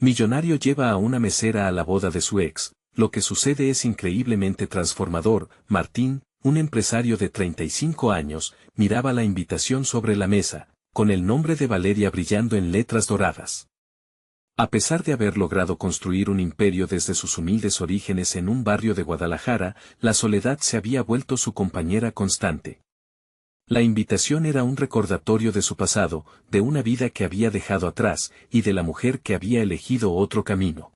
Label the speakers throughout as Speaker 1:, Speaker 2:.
Speaker 1: Millonario lleva a una mesera a la boda de su ex. Lo que sucede es increíblemente transformador. Martín, un empresario de 35 años, miraba la invitación sobre la mesa, con el nombre de Valeria brillando en letras doradas. A pesar de haber logrado construir un imperio desde sus humildes orígenes en un barrio de Guadalajara, la soledad se había vuelto su compañera constante. La invitación era un recordatorio de su pasado, de una vida que había dejado atrás, y de la mujer que había elegido otro camino.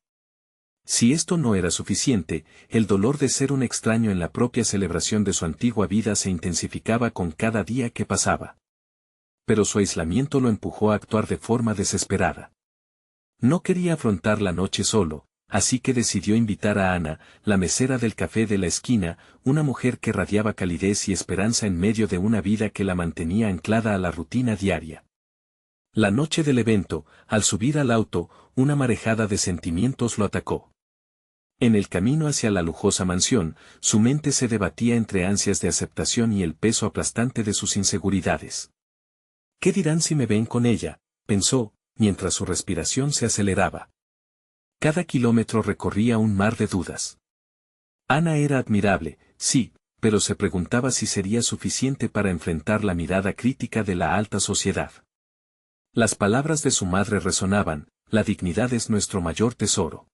Speaker 1: Si esto no era suficiente, el dolor de ser un extraño en la propia celebración de su antigua vida se intensificaba con cada día que pasaba. Pero su aislamiento lo empujó a actuar de forma desesperada. No quería afrontar la noche solo, así que decidió invitar a Ana, la mesera del café de la esquina, una mujer que radiaba calidez y esperanza en medio de una vida que la mantenía anclada a la rutina diaria. La noche del evento, al subir al auto, una marejada de sentimientos lo atacó. En el camino hacia la lujosa mansión, su mente se debatía entre ansias de aceptación y el peso aplastante de sus inseguridades. ¿Qué dirán si me ven con ella?, pensó, mientras su respiración se aceleraba. Cada kilómetro recorría un mar de dudas. Ana era admirable, sí, pero se preguntaba si sería suficiente para enfrentar la mirada crítica de la alta sociedad. Las palabras de su madre resonaban: la dignidad es nuestro mayor tesoro.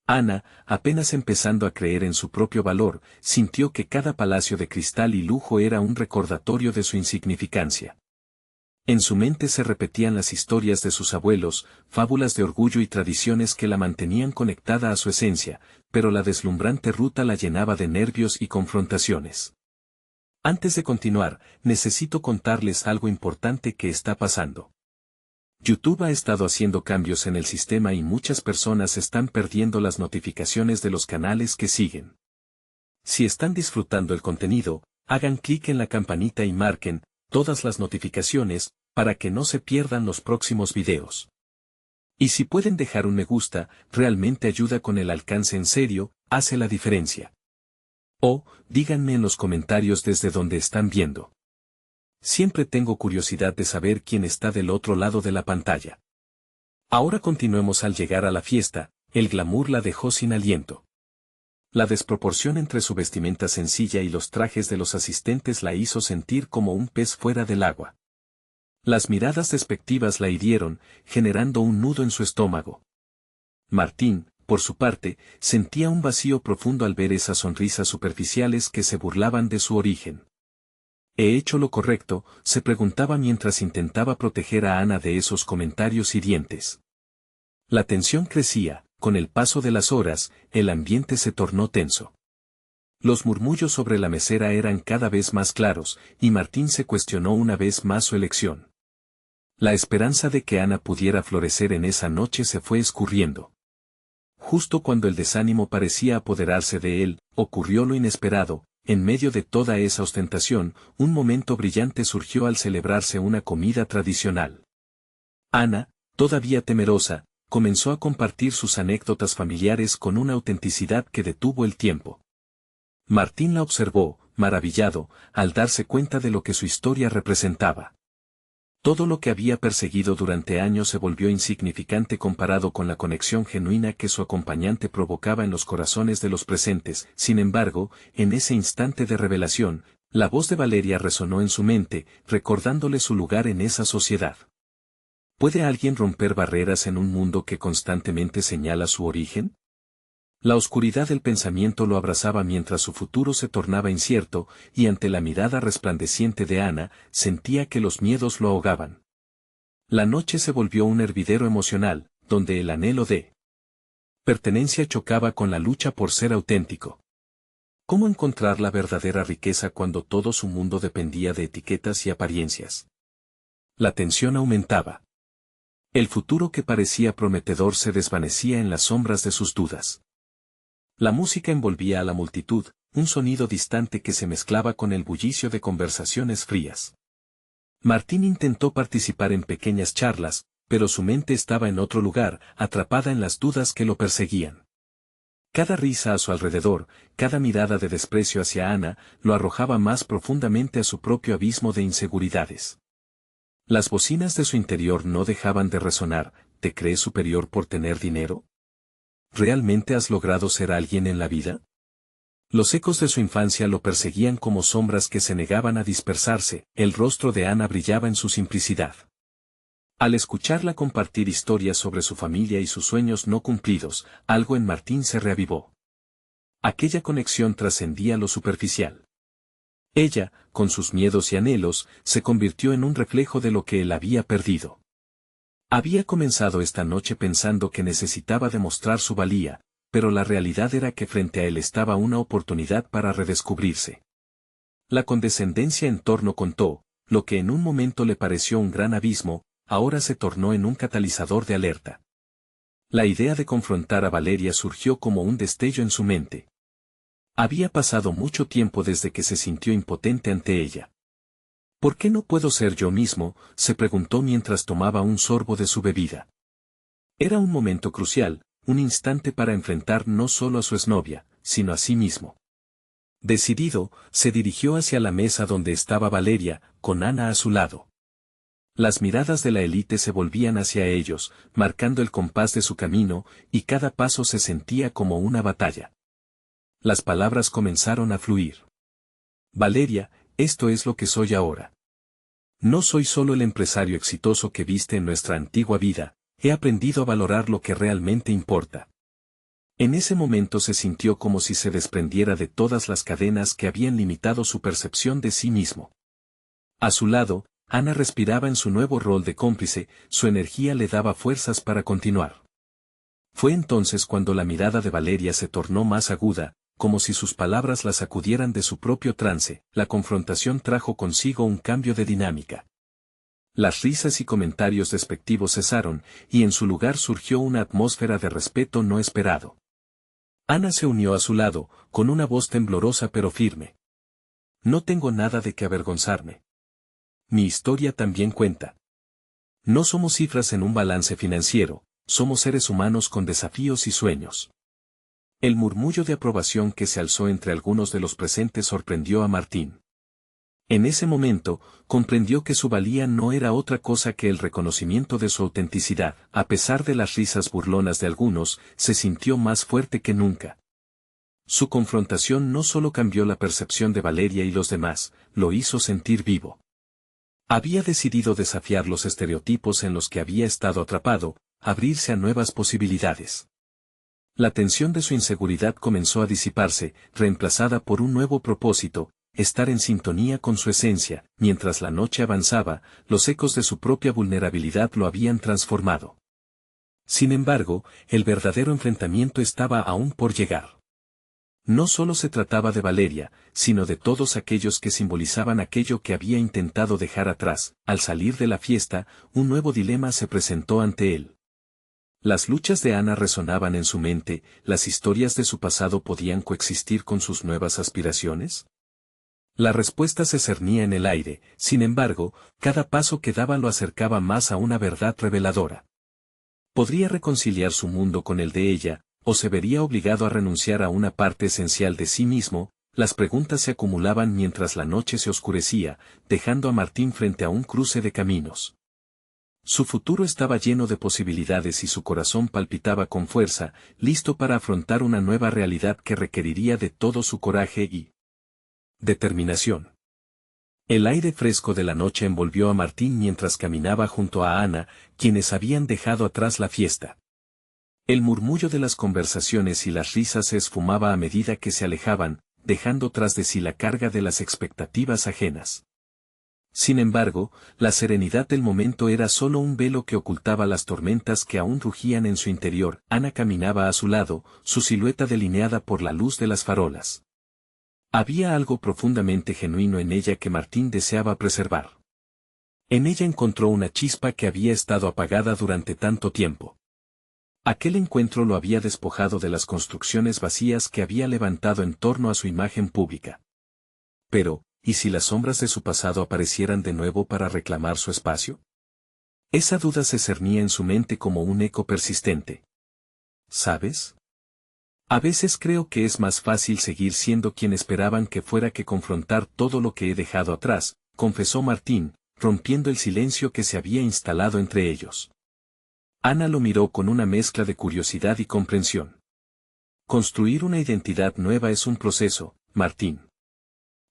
Speaker 1: Ana, apenas empezando a creer en su propio valor, sintió que cada palacio de cristal y lujo era un recordatorio de su insignificancia. En su mente se repetían las historias de sus abuelos, fábulas de orgullo y tradiciones que la mantenían conectada a su esencia, pero la deslumbrante ruta la llenaba de nervios y confrontaciones. Antes de continuar, necesito contarles algo importante que está pasando. YouTube ha estado haciendo cambios en el sistema y muchas personas están perdiendo las notificaciones de los canales que siguen. Si están disfrutando el contenido, hagan clic en la campanita y marquen todas las notificaciones, para que no se pierdan los próximos videos. Y si pueden dejar un me gusta, realmente ayuda con el alcance, en serio, hace la diferencia. O, díganme en los comentarios desde donde están viendo. Siempre tengo curiosidad de saber quién está del otro lado de la pantalla. Ahora continuemos. Al llegar a la fiesta, el glamour la dejó sin aliento. La desproporción entre su vestimenta sencilla y los trajes de los asistentes la hizo sentir como un pez fuera del agua. Las miradas despectivas la hirieron, generando un nudo en su estómago. Martín, por su parte, sentía un vacío profundo al ver esas sonrisas superficiales que se burlaban de su origen. ¿He hecho lo correcto?, se preguntaba mientras intentaba proteger a Ana de esos comentarios hirientes. La tensión crecía. Con el paso de las horas, el ambiente se tornó tenso. Los murmullos sobre la mesera eran cada vez más claros, y Martín se cuestionó una vez más su elección. La esperanza de que Ana pudiera florecer en esa noche se fue escurriendo. Justo cuando el desánimo parecía apoderarse de él, ocurrió lo inesperado. En medio de toda esa ostentación, un momento brillante surgió al celebrarse una comida tradicional. Ana, todavía temerosa, comenzó a compartir sus anécdotas familiares con una autenticidad que detuvo el tiempo. Martín la observó, maravillado, al darse cuenta de lo que su historia representaba. Todo lo que había perseguido durante años se volvió insignificante comparado con la conexión genuina que su acompañante provocaba en los corazones de los presentes. Sin embargo, en ese instante de revelación, la voz de Valeria resonó en su mente, recordándole su lugar en esa sociedad. ¿Puede alguien romper barreras en un mundo que constantemente señala su origen? La oscuridad del pensamiento lo abrazaba mientras su futuro se tornaba incierto, y ante la mirada resplandeciente de Ana, sentía que los miedos lo ahogaban. La noche se volvió un hervidero emocional, donde el anhelo de pertenencia chocaba con la lucha por ser auténtico. ¿Cómo encontrar la verdadera riqueza cuando todo su mundo dependía de etiquetas y apariencias? La tensión aumentaba. El futuro que parecía prometedor se desvanecía en las sombras de sus dudas. La música envolvía a la multitud, un sonido distante que se mezclaba con el bullicio de conversaciones frías. Martín intentó participar en pequeñas charlas, pero su mente estaba en otro lugar, atrapada en las dudas que lo perseguían. Cada risa a su alrededor, cada mirada de desprecio hacia Ana, lo arrojaba más profundamente a su propio abismo de inseguridades. Las bocinas de su interior no dejaban de resonar, ¿te crees superior por tener dinero? ¿Realmente has logrado ser alguien en la vida? Los ecos de su infancia lo perseguían como sombras que se negaban a dispersarse, el rostro de Ana brillaba en su simplicidad. Al escucharla compartir historias sobre su familia y sus sueños no cumplidos, algo en Martín se reavivó. Aquella conexión trascendía lo superficial. Ella, con sus miedos y anhelos, se convirtió en un reflejo de lo que él había perdido. Había comenzado esta noche pensando que necesitaba demostrar su valía, pero la realidad era que frente a él estaba una oportunidad para redescubrirse. La condescendencia en torno contó, lo que en un momento le pareció un gran abismo, ahora se tornó en un catalizador de alerta. La idea de confrontar a Valeria surgió como un destello en su mente. Había pasado mucho tiempo desde que se sintió impotente ante ella. ¿Por qué no puedo ser yo mismo?, se preguntó mientras tomaba un sorbo de su bebida. Era un momento crucial, un instante para enfrentar no solo a su exnovia, sino a sí mismo. Decidido, se dirigió hacia la mesa donde estaba Valeria, con Ana a su lado. Las miradas de la élite se volvían hacia ellos, marcando el compás de su camino, y cada paso se sentía como una batalla. Las palabras comenzaron a fluir. Valeria, esto es lo que soy ahora. No soy solo el empresario exitoso que viste en nuestra antigua vida, he aprendido a valorar lo que realmente importa. En ese momento se sintió como si se desprendiera de todas las cadenas que habían limitado su percepción de sí mismo. A su lado, Ana respiraba en su nuevo rol de cómplice, su energía le daba fuerzas para continuar. Fue entonces cuando la mirada de Valeria se tornó más aguda, como si sus palabras la sacudieran de su propio trance, la confrontación trajo consigo un cambio de dinámica. Las risas y comentarios despectivos cesaron, y en su lugar surgió una atmósfera de respeto no esperado. Ana se unió a su lado, con una voz temblorosa pero firme. No tengo nada de qué avergonzarme. Mi historia también cuenta. No somos cifras en un balance financiero, somos seres humanos con desafíos y sueños. El murmullo de aprobación que se alzó entre algunos de los presentes sorprendió a Martín. En ese momento, comprendió que su valía no era otra cosa que el reconocimiento de su autenticidad. A pesar de las risas burlonas de algunos, se sintió más fuerte que nunca. Su confrontación no solo cambió la percepción de Valeria y los demás, lo hizo sentir vivo. Había decidido desafiar los estereotipos en los que había estado atrapado, abrirse a nuevas posibilidades. La tensión de su inseguridad comenzó a disiparse, reemplazada por un nuevo propósito, estar en sintonía con su esencia. Mientras la noche avanzaba, los ecos de su propia vulnerabilidad lo habían transformado. Sin embargo, el verdadero enfrentamiento estaba aún por llegar. No solo se trataba de Valeria, sino de todos aquellos que simbolizaban aquello que había intentado dejar atrás. Al salir de la fiesta, un nuevo dilema se presentó ante él. Las luchas de Ana resonaban en su mente, ¿las historias de su pasado podían coexistir con sus nuevas aspiraciones? La respuesta se cernía en el aire, sin embargo, cada paso que daba lo acercaba más a una verdad reveladora. ¿Podría reconciliar su mundo con el de ella, o se vería obligado a renunciar a una parte esencial de sí mismo? Las preguntas se acumulaban mientras la noche se oscurecía, dejando a Martín frente a un cruce de caminos. Su futuro estaba lleno de posibilidades y su corazón palpitaba con fuerza, listo para afrontar una nueva realidad que requeriría de todo su coraje y determinación. El aire fresco de la noche envolvió a Martín mientras caminaba junto a Ana, quienes habían dejado atrás la fiesta. El murmullo de las conversaciones y las risas se esfumaba a medida que se alejaban, dejando tras de sí la carga de las expectativas ajenas. Sin embargo, la serenidad del momento era solo un velo que ocultaba las tormentas que aún rugían en su interior. Ana caminaba a su lado, su silueta delineada por la luz de las farolas. Había algo profundamente genuino en ella que Martín deseaba preservar. En ella encontró una chispa que había estado apagada durante tanto tiempo. Aquel encuentro lo había despojado de las construcciones vacías que había levantado en torno a su imagen pública. Pero, ¿y si las sombras de su pasado aparecieran de nuevo para reclamar su espacio? Esa duda se cernía en su mente como un eco persistente. ¿Sabes? A veces creo que es más fácil seguir siendo quien esperaban que fuera que confrontar todo lo que he dejado atrás, confesó Martín, rompiendo el silencio que se había instalado entre ellos. Ana lo miró con una mezcla de curiosidad y comprensión. Construir una identidad nueva es un proceso, Martín.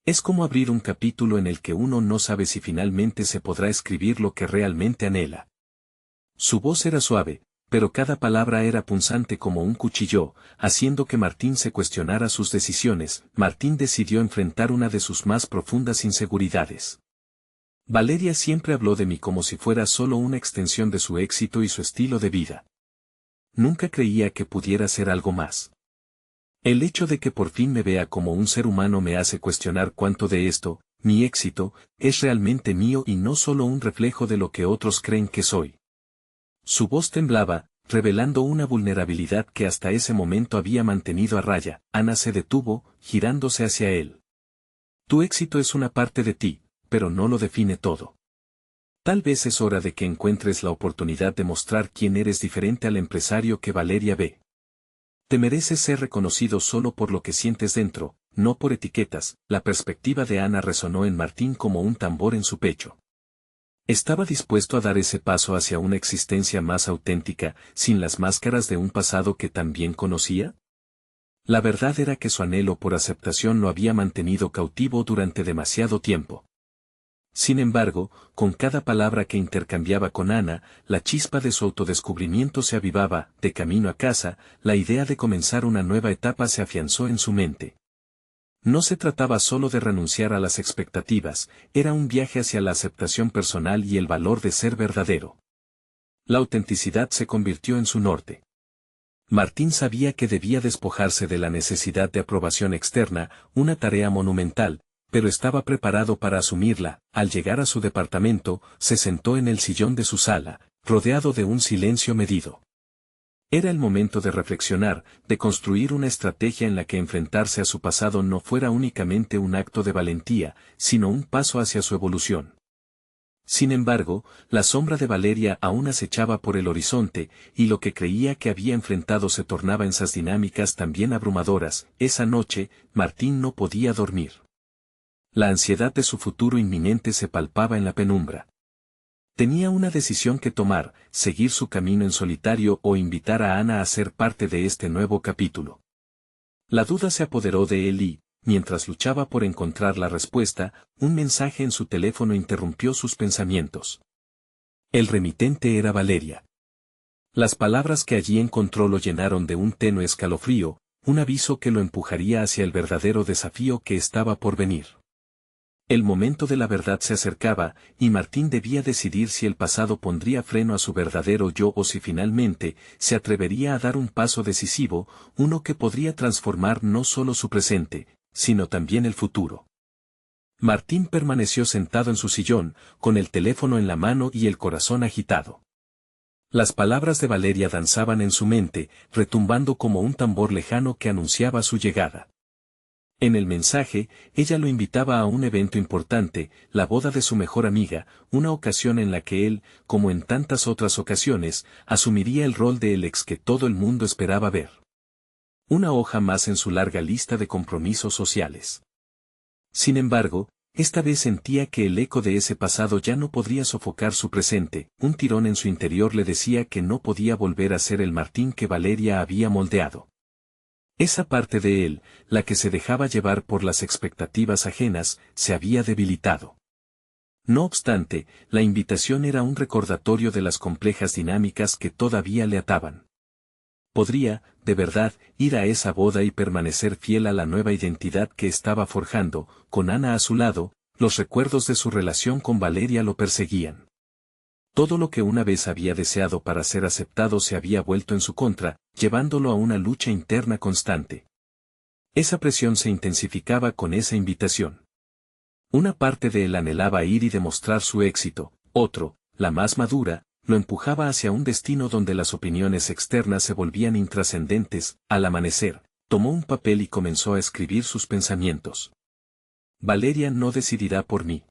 Speaker 1: Es como abrir un capítulo en el que uno no sabe si finalmente se podrá escribir lo que realmente anhela. Su voz era suave, pero cada palabra era punzante como un cuchillo, haciendo que Martín se cuestionara sus decisiones. Martín decidió enfrentar una de sus más profundas inseguridades. Valeria siempre habló de mí como si fuera solo una extensión de su éxito y su estilo de vida. Nunca creía que pudiera ser algo más. El hecho de que por fin me vea como un ser humano me hace cuestionar cuánto de esto, mi éxito, es realmente mío y no solo un reflejo de lo que otros creen que soy. Su voz temblaba, revelando una vulnerabilidad que hasta ese momento había mantenido a raya. Ana se detuvo, girándose hacia él. Tu éxito es una parte de ti, pero no lo define todo. Tal vez es hora de que encuentres la oportunidad de mostrar quién eres diferente al empresario que Valeria ve. Te mereces ser reconocido solo por lo que sientes dentro, no por etiquetas. La perspectiva de Ana resonó en Martín como un tambor en su pecho. Estaba dispuesto a dar ese paso hacia una existencia más auténtica, sin las máscaras de un pasado que también conocía. La verdad era que su anhelo por aceptación lo había mantenido cautivo durante demasiado tiempo. Sin embargo, con cada palabra que intercambiaba con Ana, la chispa de su autodescubrimiento se avivaba. De camino a casa, la idea de comenzar una nueva etapa se afianzó en su mente. No se trataba solo de renunciar a las expectativas, era un viaje hacia la aceptación personal y el valor de ser verdadero. La autenticidad se convirtió en su norte. Martín sabía que debía despojarse de la necesidad de aprobación externa, una tarea monumental, pero estaba preparado para asumirla. Al llegar a su departamento, se sentó en el sillón de su sala, rodeado de un silencio medido. Era el momento de reflexionar, de construir una estrategia en la que enfrentarse a su pasado no fuera únicamente un acto de valentía, sino un paso hacia su evolución. Sin embargo, la sombra de Valeria aún acechaba por el horizonte, y lo que creía que había enfrentado se tornaba en esas dinámicas también abrumadoras. Esa noche, Martín no podía dormir. La ansiedad de su futuro inminente se palpaba en la penumbra. Tenía una decisión que tomar: seguir su camino en solitario o invitar a Ana a ser parte de este nuevo capítulo. La duda se apoderó de él y, mientras luchaba por encontrar la respuesta, un mensaje en su teléfono interrumpió sus pensamientos. El remitente era Valeria. Las palabras que allí encontró lo llenaron de un tenue escalofrío, un aviso que lo empujaría hacia el verdadero desafío que estaba por venir. El momento de la verdad se acercaba, y Martín debía decidir si el pasado pondría freno a su verdadero yo o si finalmente se atrevería a dar un paso decisivo, uno que podría transformar no solo su presente, sino también el futuro. Martín permaneció sentado en su sillón, con el teléfono en la mano y el corazón agitado. Las palabras de Valeria danzaban en su mente, retumbando como un tambor lejano que anunciaba su llegada. En el mensaje, ella lo invitaba a un evento importante, la boda de su mejor amiga, una ocasión en la que él, como en tantas otras ocasiones, asumiría el rol de el ex que todo el mundo esperaba ver. Una hoja más en su larga lista de compromisos sociales. Sin embargo, esta vez sentía que el eco de ese pasado ya no podría sofocar su presente. Un tirón en su interior le decía que no podía volver a ser el Martín que Valeria había moldeado. Esa parte de él, la que se dejaba llevar por las expectativas ajenas, se había debilitado. No obstante, la invitación era un recordatorio de las complejas dinámicas que todavía le ataban. Podría, de verdad, ir a esa boda y permanecer fiel a la nueva identidad que estaba forjando. Con Ana a su lado, los recuerdos de su relación con Valeria lo perseguían. Todo lo que una vez había deseado para ser aceptado se había vuelto en su contra, llevándolo a una lucha interna constante. Esa presión se intensificaba con esa invitación. Una parte de él anhelaba ir y demostrar su éxito, otro, la más madura, lo empujaba hacia un destino donde las opiniones externas se volvían intrascendentes. Al amanecer, tomó un papel y comenzó a escribir sus pensamientos. Valeria no decidirá por mí.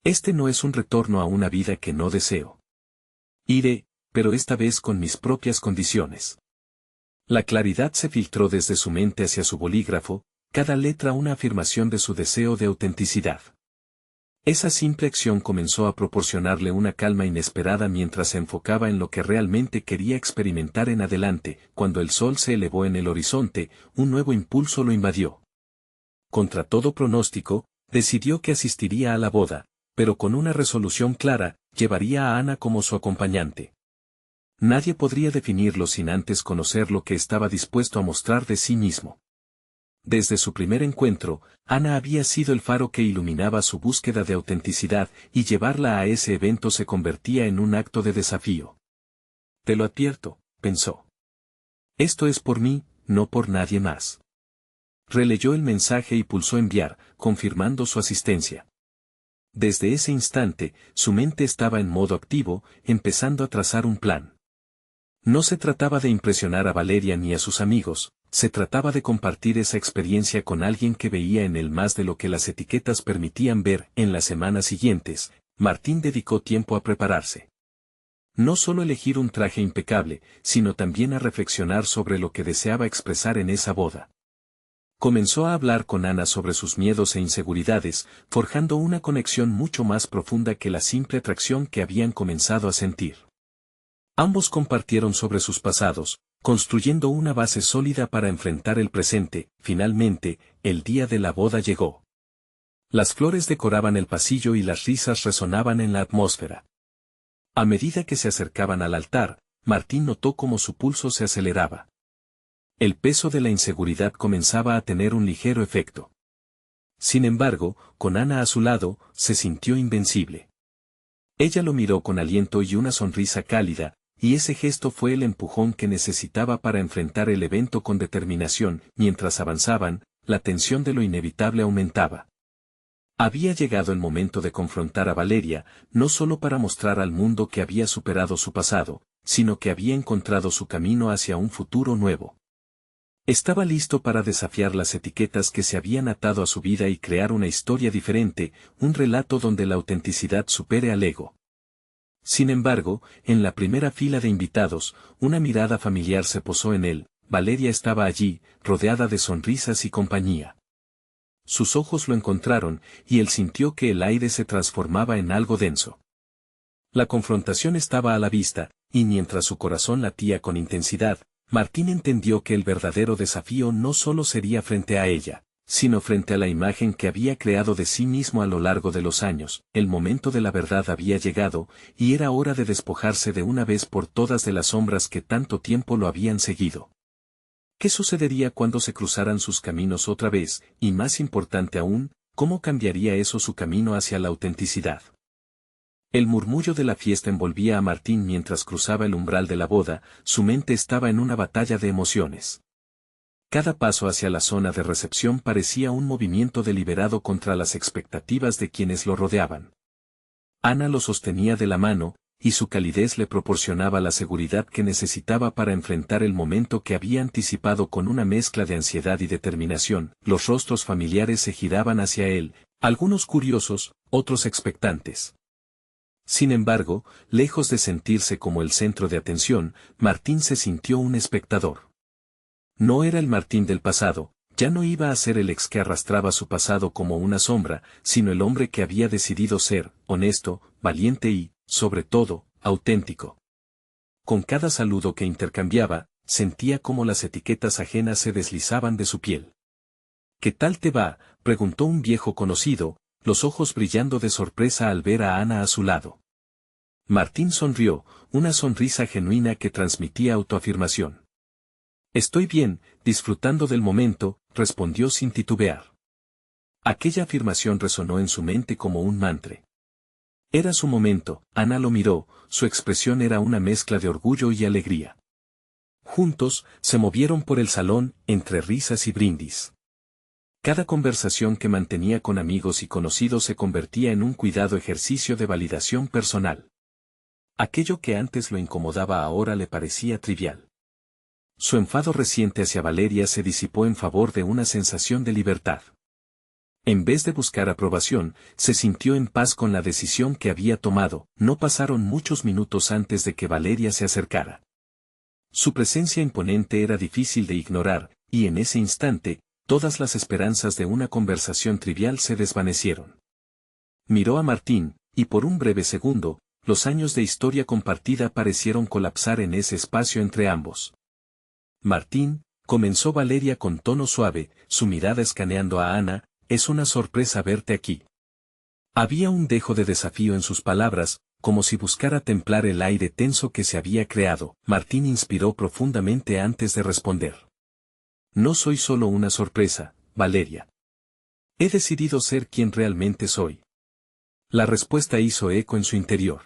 Speaker 1: Este no es un retorno a una vida que no deseo. Iré, pero esta vez con mis propias condiciones. La claridad se filtró desde su mente hacia su bolígrafo, cada letra una afirmación de su deseo de autenticidad. Esa simple acción comenzó a proporcionarle una calma inesperada mientras se enfocaba en lo que realmente quería experimentar en adelante. Cuando el sol se elevó en el horizonte, un nuevo impulso lo invadió. Contra todo pronóstico, decidió que asistiría a la boda, pero con una resolución clara: llevaría a Ana como su acompañante. Nadie podría definirlo sin antes conocer lo que estaba dispuesto a mostrar de sí mismo. Desde su primer encuentro, Ana había sido el faro que iluminaba su búsqueda de autenticidad, y llevarla a ese evento se convertía en un acto de desafío. Te lo advierto, pensó. Esto es por mí, no por nadie más. Releyó el mensaje y pulsó enviar, confirmando su asistencia. Desde ese instante, su mente estaba en modo activo, empezando a trazar un plan. No se trataba de impresionar a Valeria ni a sus amigos, se trataba de compartir esa experiencia con alguien que veía en él más de lo que las etiquetas permitían ver. En las semanas siguientes, Martín dedicó tiempo a prepararse. No solo elegir un traje impecable, sino también a reflexionar sobre lo que deseaba expresar en esa boda. Comenzó a hablar con Ana sobre sus miedos e inseguridades, forjando una conexión mucho más profunda que la simple atracción que habían comenzado a sentir. Ambos compartieron sobre sus pasados, construyendo una base sólida para enfrentar el presente. Finalmente, el día de la boda llegó. Las flores decoraban el pasillo y las risas resonaban en la atmósfera. A medida que se acercaban al altar, Martín notó cómo su pulso se aceleraba. El peso de la inseguridad comenzaba a tener un ligero efecto. Sin embargo, con Ana a su lado, se sintió invencible. Ella lo miró con aliento y una sonrisa cálida, y ese gesto fue el empujón que necesitaba para enfrentar el evento con determinación. Mientras avanzaban, la tensión de lo inevitable aumentaba. Había llegado el momento de confrontar a Valeria, no solo para mostrar al mundo que había superado su pasado, sino que había encontrado su camino hacia un futuro nuevo. Estaba listo para desafiar las etiquetas que se habían atado a su vida y crear una historia diferente, un relato donde la autenticidad supere al ego. Sin embargo, en la primera fila de invitados, una mirada familiar se posó en él. Valeria estaba allí, rodeada de sonrisas y compañía. Sus ojos lo encontraron, y él sintió que el aire se transformaba en algo denso. La confrontación estaba a la vista, y mientras su corazón latía con intensidad, Martín entendió que el verdadero desafío no solo sería frente a ella, sino frente a la imagen que había creado de sí mismo a lo largo de los años. El momento de la verdad había llegado, y era hora de despojarse de una vez por todas de las sombras que tanto tiempo lo habían seguido. ¿Qué sucedería cuando se cruzaran sus caminos otra vez? Y más importante aún, ¿cómo cambiaría eso su camino hacia la autenticidad? El murmullo de la fiesta envolvía a Martín mientras cruzaba el umbral de la boda. Su mente estaba en una batalla de emociones. Cada paso hacia la zona de recepción parecía un movimiento deliberado contra las expectativas de quienes lo rodeaban. Ana lo sostenía de la mano, y su calidez le proporcionaba la seguridad que necesitaba para enfrentar el momento que había anticipado. Con una mezcla de ansiedad y determinación. Los rostros familiares se giraban hacia él, algunos curiosos, otros expectantes. Sin embargo, lejos de sentirse como el centro de atención, Martín se sintió un espectador. No era el Martín del pasado, ya no iba a ser el ex que arrastraba su pasado como una sombra, sino el hombre que había decidido ser, honesto, valiente y, sobre todo, auténtico. Con cada saludo que intercambiaba, sentía como las etiquetas ajenas se deslizaban de su piel. ¿Qué tal te va?, preguntó un viejo conocido, los ojos brillando de sorpresa al ver a Ana a su lado. Martín sonrió, una sonrisa genuina que transmitía autoafirmación. Estoy bien, disfrutando del momento, respondió sin titubear. Aquella afirmación resonó en su mente como un mantra. Era su momento. Ana lo miró, su expresión era una mezcla de orgullo y alegría. Juntos, se movieron por el salón, entre risas y brindis. Cada conversación que mantenía con amigos y conocidos se convertía en un cuidado ejercicio de validación personal. Aquello que antes lo incomodaba ahora le parecía trivial. Su enfado reciente hacia Valeria se disipó en favor de una sensación de libertad. En vez de buscar aprobación, se sintió en paz con la decisión que había tomado. No pasaron muchos minutos antes de que Valeria se acercara. Su presencia imponente era difícil de ignorar, y en ese instante, todas las esperanzas de una conversación trivial se desvanecieron. Miró a Martín, y por un breve segundo, los años de historia compartida parecieron colapsar en ese espacio entre ambos. Martín, comenzó Valeria con tono suave, su mirada escaneando a Ana, es una sorpresa verte aquí. Había un dejo de desafío en sus palabras, como si buscara templar el aire tenso que se había creado. Martín inspiró profundamente antes de responder. No soy solo una sorpresa, Valeria. He decidido ser quien realmente soy. La respuesta hizo eco en su interior.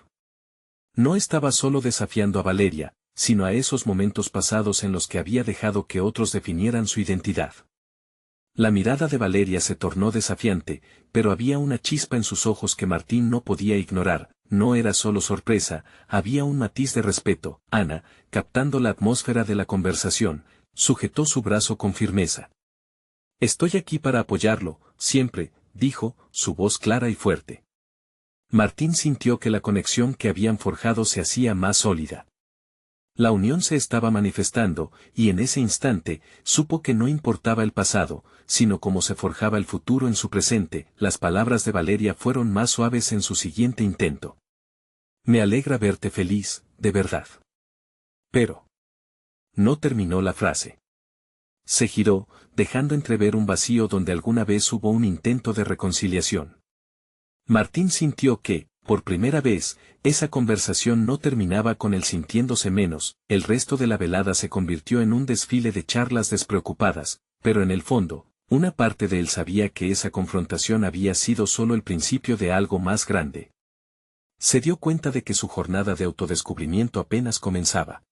Speaker 1: No estaba solo desafiando a Valeria, sino a esos momentos pasados en los que había dejado que otros definieran su identidad. La mirada de Valeria se tornó desafiante, pero había una chispa en sus ojos que Martín no podía ignorar. No era solo sorpresa, había un matiz de respeto. Ana, captando la atmósfera de la conversación, sujetó su brazo con firmeza. Estoy aquí para apoyarlo, siempre, dijo, su voz clara y fuerte. Martín sintió que la conexión que habían forjado se hacía más sólida. La unión se estaba manifestando, y en ese instante, supo que no importaba el pasado, sino cómo se forjaba el futuro en su presente. Las palabras de Valeria fueron más suaves en su siguiente intento. Me alegra verte feliz, de verdad. Pero. No terminó la frase. Se giró, dejando entrever un vacío donde alguna vez hubo un intento de reconciliación. Martín sintió que, por primera vez, esa conversación no terminaba con él sintiéndose menos. El resto de la velada se convirtió en un desfile de charlas despreocupadas, pero en el fondo, una parte de él sabía que esa confrontación había sido solo el principio de algo más grande. Se dio cuenta de que su jornada de autodescubrimiento apenas comenzaba.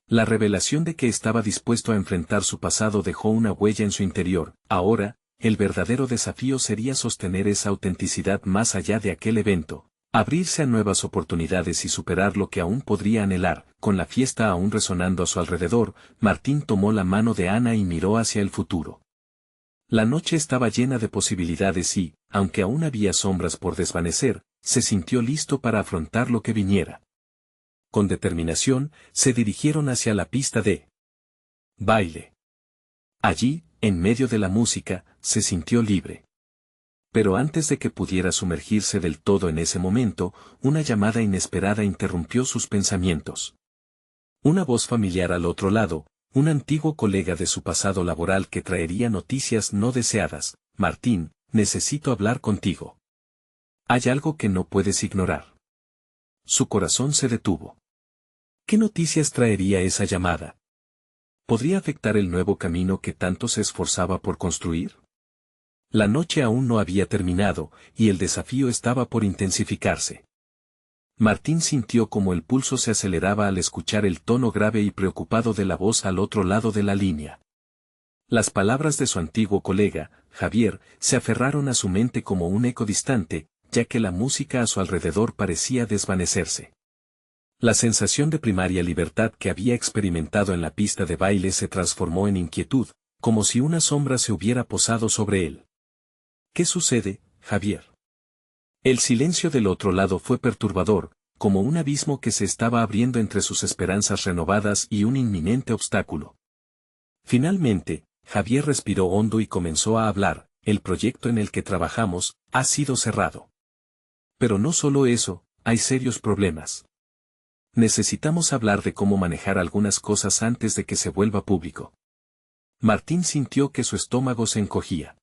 Speaker 1: La revelación de que estaba dispuesto a enfrentar su pasado dejó una huella en su interior. Ahora, el verdadero desafío sería sostener esa autenticidad más allá de aquel evento, abrirse a nuevas oportunidades y superar lo que aún podría anhelar. Con la fiesta aún resonando a su alrededor, Martín tomó la mano de Ana y miró hacia el futuro. La noche estaba llena de posibilidades y, aunque aún había sombras por desvanecer, se sintió listo para afrontar lo que viniera. Con determinación, se dirigieron hacia la pista de baile. Allí, en medio de la música, se sintió libre. Pero antes de que pudiera sumergirse del todo en ese momento, una llamada inesperada interrumpió sus pensamientos. Una voz familiar al otro lado, un antiguo colega de su pasado laboral que traería noticias no deseadas. Martín, necesito hablar contigo. Hay algo que no puedes ignorar. Su corazón se detuvo. ¿Qué noticias traería esa llamada? ¿Podría afectar el nuevo camino que tanto se esforzaba por construir? La noche aún no había terminado, y el desafío estaba por intensificarse. Martín sintió como el pulso se aceleraba al escuchar el tono grave y preocupado de la voz al otro lado de la línea. Las palabras de su antiguo colega, Javier, se aferraron a su mente como un eco distante, ya que la música a su alrededor parecía desvanecerse. La sensación de primaria libertad que había experimentado en la pista de baile se transformó en inquietud, como si una sombra se hubiera posado sobre él. ¿Qué sucede, Javier? El silencio del otro lado fue perturbador, como un abismo que se estaba abriendo entre sus esperanzas renovadas y un inminente obstáculo. Finalmente, Javier respiró hondo y comenzó a hablar. El proyecto en el que trabajamos ha sido cerrado. Pero no solo eso, hay serios problemas. Necesitamos hablar de cómo manejar algunas cosas antes de que se vuelva público. Martín sintió que su estómago se encogía.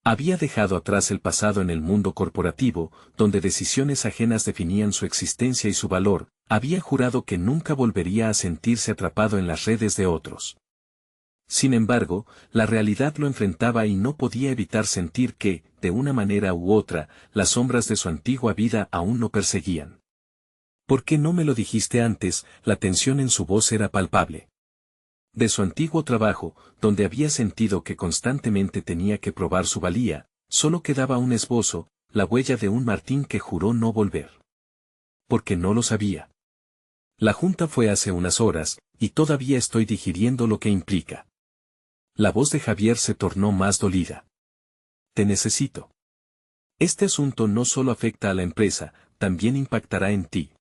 Speaker 1: Había dejado atrás el pasado en el mundo corporativo, donde decisiones ajenas definían su existencia y su valor. Había jurado que nunca volvería a sentirse atrapado en las redes de otros. Sin embargo, la realidad lo enfrentaba y no podía evitar sentir que, de una manera u otra, las sombras de su antigua vida aún lo perseguían. ¿Por qué no me lo dijiste antes? La tensión en su voz era palpable. De su antiguo trabajo, donde había sentido que constantemente tenía que probar su valía, solo quedaba un esbozo, la huella de un Martín que juró no volver. Porque no lo sabía. La junta fue hace unas horas, y todavía estoy digiriendo lo que implica. La voz de Javier se tornó más dolida. Te necesito. Este asunto no solo afecta a la empresa, también impactará en ti.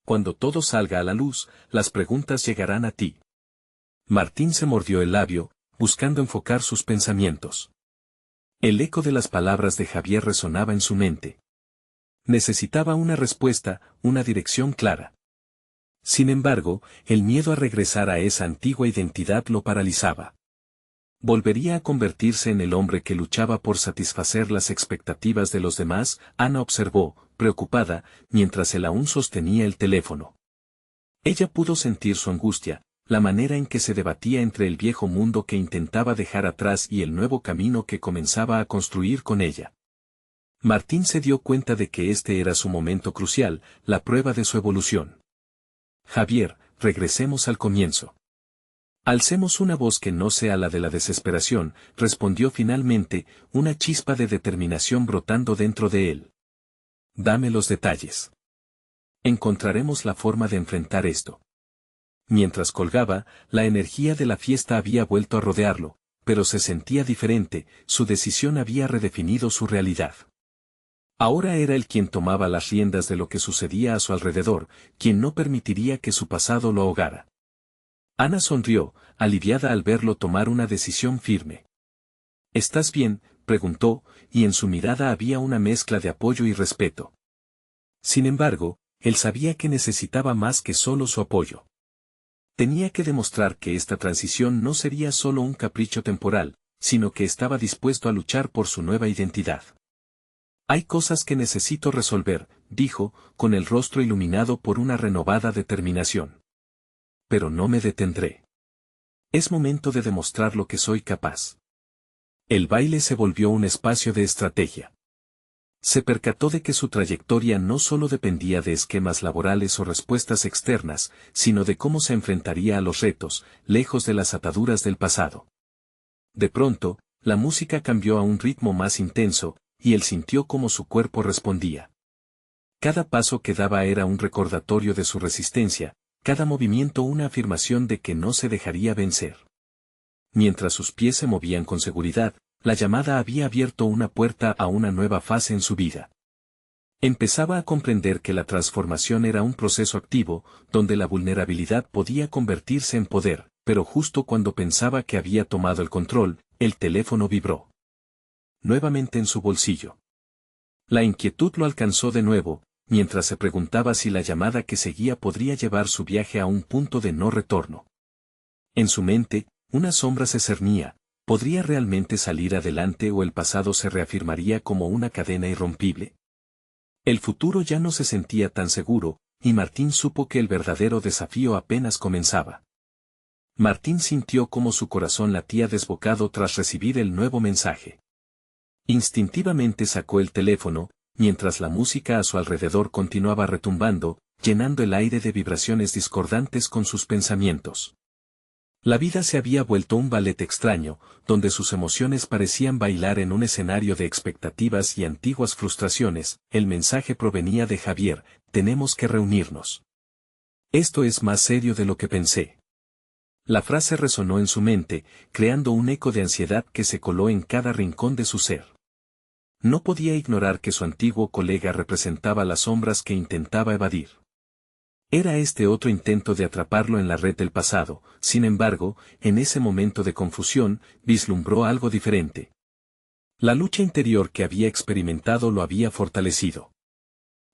Speaker 1: Cuando todo salga a la luz, las preguntas llegarán a ti. Martín se mordió el labio, buscando enfocar sus pensamientos. El eco de las palabras de Javier resonaba en su mente. Necesitaba una respuesta, una dirección clara. Sin embargo, el miedo a regresar a esa antigua identidad lo paralizaba. ¿Volvería a convertirse en el hombre que luchaba por satisfacer las expectativas de los demás? Ana observó, preocupada, mientras él aún sostenía el teléfono. Ella pudo sentir su angustia, la manera en que se debatía entre el viejo mundo que intentaba dejar atrás y el nuevo camino que comenzaba a construir con ella. Martín se dio cuenta de que este era su momento crucial, la prueba de su evolución. Javier, regresemos al comienzo. Alcemos una voz que no sea la de la desesperación, respondió finalmente, una chispa de determinación brotando dentro de él. Dame los detalles. Encontraremos la forma de enfrentar esto. Mientras colgaba, la energía de la fiesta había vuelto a rodearlo, pero se sentía diferente, su decisión había redefinido su realidad. Ahora era él quien tomaba las riendas de lo que sucedía a su alrededor, quien no permitiría que su pasado lo ahogara. Ana sonrió, aliviada al verlo tomar una decisión firme. ¿Estás bien?, preguntó, y en su mirada había una mezcla de apoyo y respeto. Sin embargo, él sabía que necesitaba más que solo su apoyo. Tenía que demostrar que esta transición no sería solo un capricho temporal, sino que estaba dispuesto a luchar por su nueva identidad. Hay cosas que necesito resolver, dijo, con el rostro iluminado por una renovada determinación. Pero no me detendré. Es momento de demostrar lo que soy capaz. El baile se volvió un espacio de estrategia. Se percató de que su trayectoria no solo dependía de esquemas laborales o respuestas externas, sino de cómo se enfrentaría a los retos, lejos de las ataduras del pasado. De pronto, la música cambió a un ritmo más intenso, y él sintió cómo su cuerpo respondía. Cada paso que daba era un recordatorio de su resistencia, cada movimiento una afirmación de que no se dejaría vencer. Mientras sus pies se movían con seguridad, la llamada había abierto una puerta a una nueva fase en su vida. Empezaba a comprender que la transformación era un proceso activo, donde la vulnerabilidad podía convertirse en poder, pero justo cuando pensaba que había tomado el control, el teléfono vibró. Nuevamente en su bolsillo. La inquietud lo alcanzó de nuevo, mientras se preguntaba si la llamada que seguía podría llevar su viaje a un punto de no retorno. En su mente, una sombra se cernía, ¿podría realmente salir adelante o el pasado se reafirmaría como una cadena irrompible? El futuro ya no se sentía tan seguro, y Martín supo que el verdadero desafío apenas comenzaba. Martín sintió cómo su corazón latía desbocado tras recibir el nuevo mensaje. Instintivamente sacó el teléfono, mientras la música a su alrededor continuaba retumbando, llenando el aire de vibraciones discordantes con sus pensamientos. La vida se había vuelto un ballet extraño, donde sus emociones parecían bailar en un escenario de expectativas y antiguas frustraciones. El mensaje provenía de Javier: tenemos que reunirnos. Esto es más serio de lo que pensé. La frase resonó en su mente, creando un eco de ansiedad que se coló en cada rincón de su ser. No podía ignorar que su antiguo colega representaba las sombras que intentaba evadir. Era este otro intento de atraparlo en la red del pasado, sin embargo, en ese momento de confusión, vislumbró algo diferente. La lucha interior que había experimentado lo había fortalecido.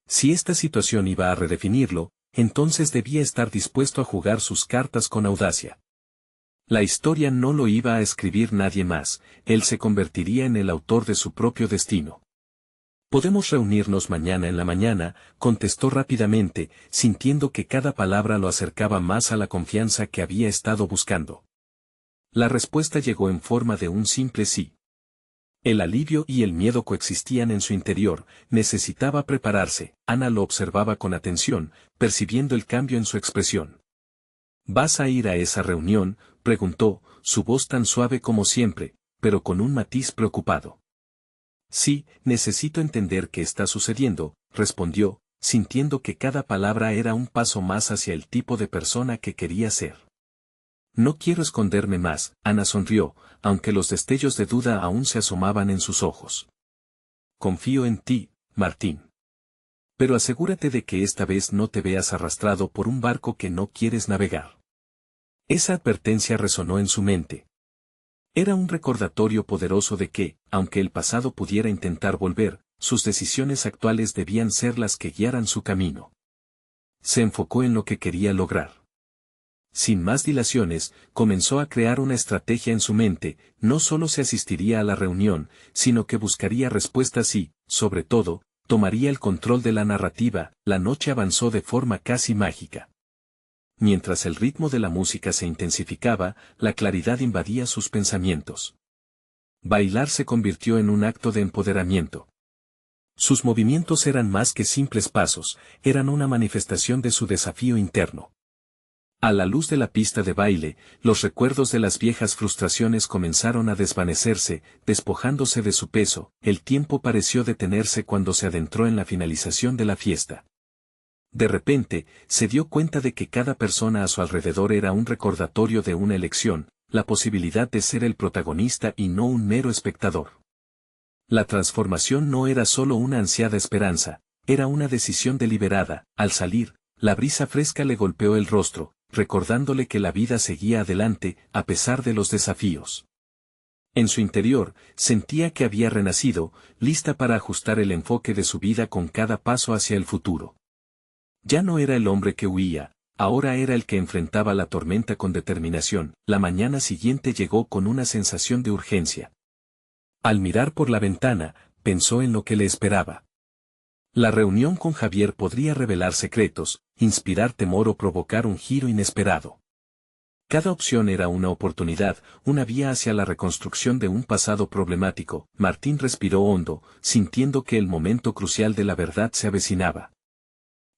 Speaker 1: Si esta situación iba a redefinirlo, entonces debía estar dispuesto a jugar sus cartas con audacia. La historia no lo iba a escribir nadie más, él se convertiría en el autor de su propio destino. «Podemos reunirnos mañana en la mañana», contestó rápidamente, sintiendo que cada palabra lo acercaba más a la confianza que había estado buscando. La respuesta llegó en forma de un simple sí. El alivio y el miedo coexistían en su interior, necesitaba prepararse. Ana lo observaba con atención, percibiendo el cambio en su expresión. «¿Vas a ir a esa reunión?», preguntó, su voz tan suave como siempre, pero con un matiz preocupado. «Sí, necesito entender qué está sucediendo», respondió, sintiendo que cada palabra era un paso más hacia el tipo de persona que quería ser. «No quiero esconderme más», Ana sonrió, aunque los destellos de duda aún se asomaban en sus ojos. «Confío en ti, Martín. Pero asegúrate de que esta vez no te veas arrastrado por un barco que no quieres navegar». Esa advertencia resonó en su mente. Era un recordatorio poderoso de que, aunque el pasado pudiera intentar volver, sus decisiones actuales debían ser las que guiaran su camino. Se enfocó en lo que quería lograr. Sin más dilaciones, comenzó a crear una estrategia en su mente. No solo se asistiría a la reunión, sino que buscaría respuestas y, sobre todo, tomaría el control de la narrativa. La noche avanzó de forma casi mágica. Mientras el ritmo de la música se intensificaba, la claridad invadía sus pensamientos. Bailar se convirtió en un acto de empoderamiento. Sus movimientos eran más que simples pasos, eran una manifestación de su desafío interno. A la luz de la pista de baile, los recuerdos de las viejas frustraciones comenzaron a desvanecerse, despojándose de su peso. El tiempo pareció detenerse cuando se adentró en la finalización de la fiesta. De repente, se dio cuenta de que cada persona a su alrededor era un recordatorio de una elección, la posibilidad de ser el protagonista y no un mero espectador. La transformación no era solo una ansiada esperanza, era una decisión deliberada. Al salir, la brisa fresca le golpeó el rostro, recordándole que la vida seguía adelante, a pesar de los desafíos. En su interior, sentía que había renacido, lista para ajustar el enfoque de su vida con cada paso hacia el futuro. Ya no era el hombre que huía, ahora era el que enfrentaba la tormenta con determinación. La mañana siguiente llegó con una sensación de urgencia. Al mirar por la ventana, pensó en lo que le esperaba. La reunión con Javier podría revelar secretos, inspirar temor o provocar un giro inesperado. Cada opción era una oportunidad, una vía hacia la reconstrucción de un pasado problemático. Martín respiró hondo, sintiendo que el momento crucial de la verdad se avecinaba.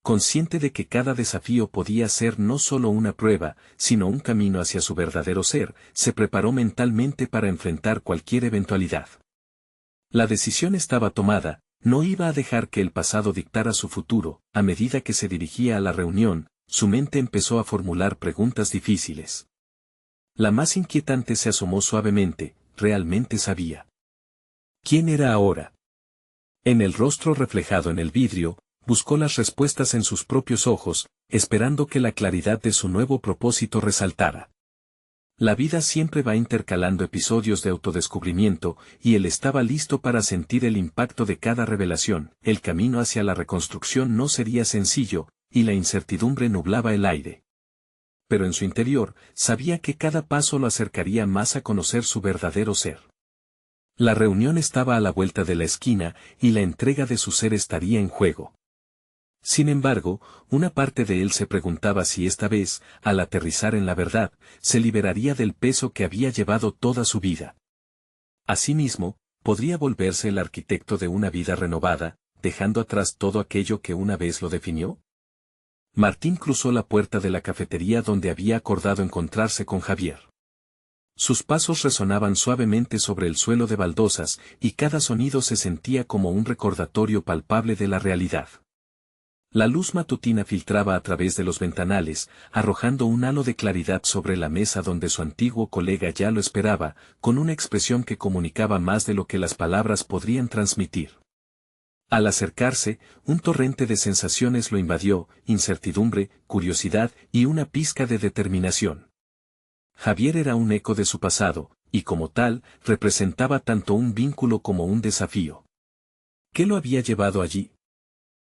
Speaker 1: Consciente de que cada desafío podía ser no solo una prueba, sino un camino hacia su verdadero ser, se preparó mentalmente para enfrentar cualquier eventualidad. La decisión estaba tomada. No iba a dejar que el pasado dictara su futuro. A medida que se dirigía a la reunión, su mente empezó a formular preguntas difíciles. La más inquietante se asomó suavemente. ¿Realmente sabía quién era ahora? En el rostro reflejado en el vidrio, buscó las respuestas en sus propios ojos, esperando que la claridad de su nuevo propósito resaltara. La vida siempre va intercalando episodios de autodescubrimiento, y él estaba listo para sentir el impacto de cada revelación. El camino hacia la reconstrucción no sería sencillo, y la incertidumbre nublaba el aire. Pero en su interior, sabía que cada paso lo acercaría más a conocer su verdadero ser. La reunión estaba a la vuelta de la esquina, y la entrega de su ser estaría en juego. Sin embargo, una parte de él se preguntaba si esta vez, al aterrizar en la verdad, se liberaría del peso que había llevado toda su vida. Asimismo, podría volverse el arquitecto de una vida renovada, dejando atrás todo aquello que una vez lo definió. Martín cruzó la puerta de la cafetería donde había acordado encontrarse con Javier. Sus pasos resonaban suavemente sobre el suelo de baldosas, y cada sonido se sentía como un recordatorio palpable de la realidad. La luz matutina filtraba a través de los ventanales, arrojando un halo de claridad sobre la mesa donde su antiguo colega ya lo esperaba, con una expresión que comunicaba más de lo que las palabras podrían transmitir. Al acercarse, un torrente de sensaciones lo invadió, incertidumbre, curiosidad y una pizca de determinación. Javier era un eco de su pasado, y como tal, representaba tanto un vínculo como un desafío. ¿Qué lo había llevado allí?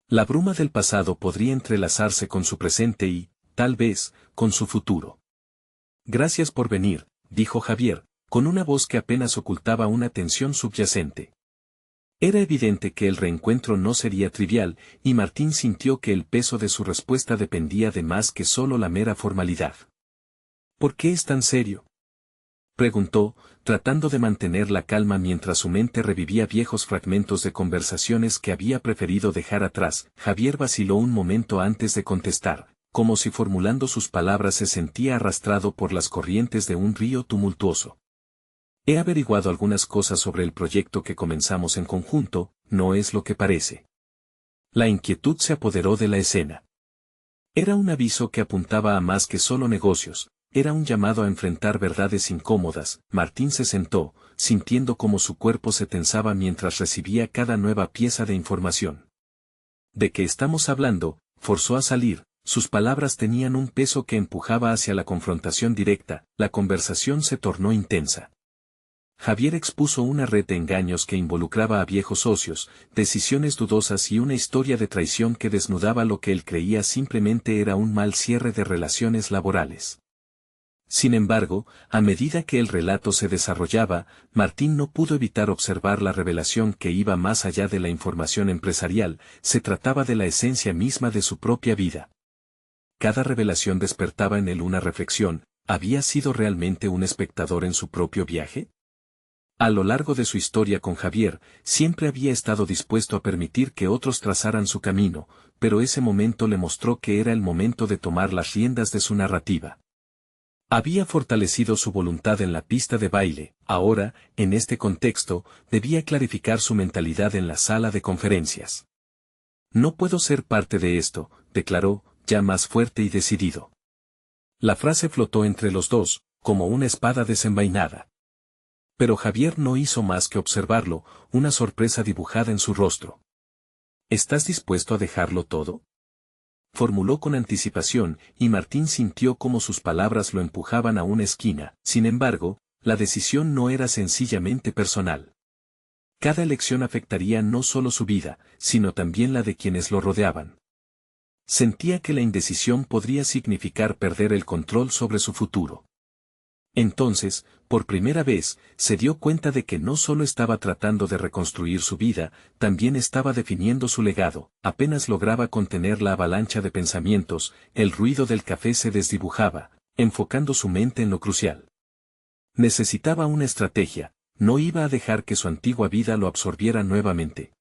Speaker 1: La bruma del pasado podría entrelazarse con su presente y, tal vez, con su futuro. Gracias por venir, dijo Javier, con una voz que apenas ocultaba una tensión subyacente. Era evidente que el reencuentro no sería trivial, y Martín sintió que el peso de su respuesta dependía de más que solo la mera formalidad. ¿Por qué es tan serio?, preguntó, tratando de mantener la calma mientras su mente revivía viejos fragmentos de conversaciones que había preferido dejar atrás. Javier vaciló un momento antes de contestar, como si formulando sus palabras se sentía arrastrado por las corrientes de un río tumultuoso. He averiguado algunas cosas sobre el proyecto que comenzamos en conjunto, no es lo que parece. La inquietud se apoderó de la escena. Era un aviso que apuntaba a más que solo negocios. Era un llamado a enfrentar verdades incómodas. Martín se sentó, sintiendo como su cuerpo se tensaba mientras recibía cada nueva pieza de información. ¿De qué estamos hablando?, forzó a salir, sus palabras tenían un peso que empujaba hacia la confrontación directa. La conversación se tornó intensa. Javier expuso una red de engaños que involucraba a viejos socios, decisiones dudosas y una historia de traición que desnudaba lo que él creía simplemente era un mal cierre de relaciones laborales. Sin embargo, a medida que el relato se desarrollaba, Martín no pudo evitar observar la revelación que iba más allá de la información empresarial, se trataba de la esencia misma de su propia vida. Cada revelación despertaba en él una reflexión: ¿había sido realmente un espectador en su propio viaje? A lo largo de su historia con Javier, siempre había estado dispuesto a permitir que otros trazaran su camino, pero ese momento le mostró que era el momento de tomar las riendas de su narrativa. Había fortalecido su voluntad en la pista de baile, ahora, en este contexto, debía clarificar su mentalidad en la sala de conferencias. No puedo ser parte de esto, declaró, ya más fuerte y decidido. La frase flotó entre los dos, como una espada desenvainada. Pero Javier no hizo más que observarlo, una sorpresa dibujada en su rostro. ¿Estás dispuesto a dejarlo todo?, formuló con anticipación, y Martín sintió como sus palabras lo empujaban a una esquina. Sin embargo, la decisión no era sencillamente personal. Cada elección afectaría no solo su vida, sino también la de quienes lo rodeaban. Sentía que la indecisión podría significar perder el control sobre su futuro. Entonces, por primera vez, se dio cuenta de que no solo estaba tratando de reconstruir su vida, también estaba definiendo su legado. Apenas lograba contener la avalancha de pensamientos, el ruido del café se desdibujaba, enfocando su mente en lo crucial. Necesitaba una estrategia, no iba a dejar que su antigua vida lo absorbiera nuevamente.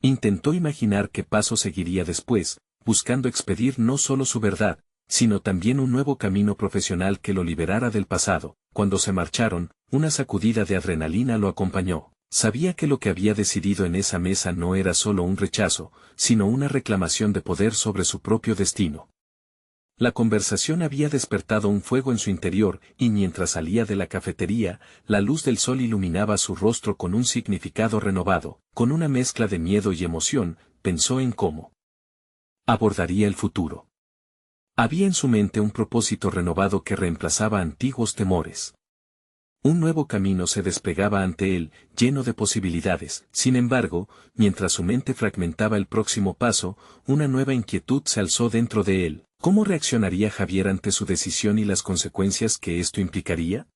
Speaker 1: Intentó imaginar qué paso seguiría después, buscando expedir no solo su verdad, sino también un nuevo camino profesional que lo liberara del pasado. Cuando se marcharon, una sacudida de adrenalina lo acompañó. Sabía que lo que había decidido en esa mesa no era solo un rechazo, sino una reclamación de poder sobre su propio destino. La conversación había despertado un fuego en su interior, y mientras salía de la cafetería, la luz del sol iluminaba su rostro con un significado renovado. Con una mezcla de miedo y emoción, pensó en cómo abordaría el futuro. Había en su mente un propósito renovado que reemplazaba antiguos temores. Un nuevo camino se desplegaba ante él, lleno de posibilidades. Sin embargo, mientras su mente fragmentaba el próximo paso, una nueva inquietud se alzó dentro de él. ¿Cómo reaccionaría Javier ante su decisión y las consecuencias que esto implicaría?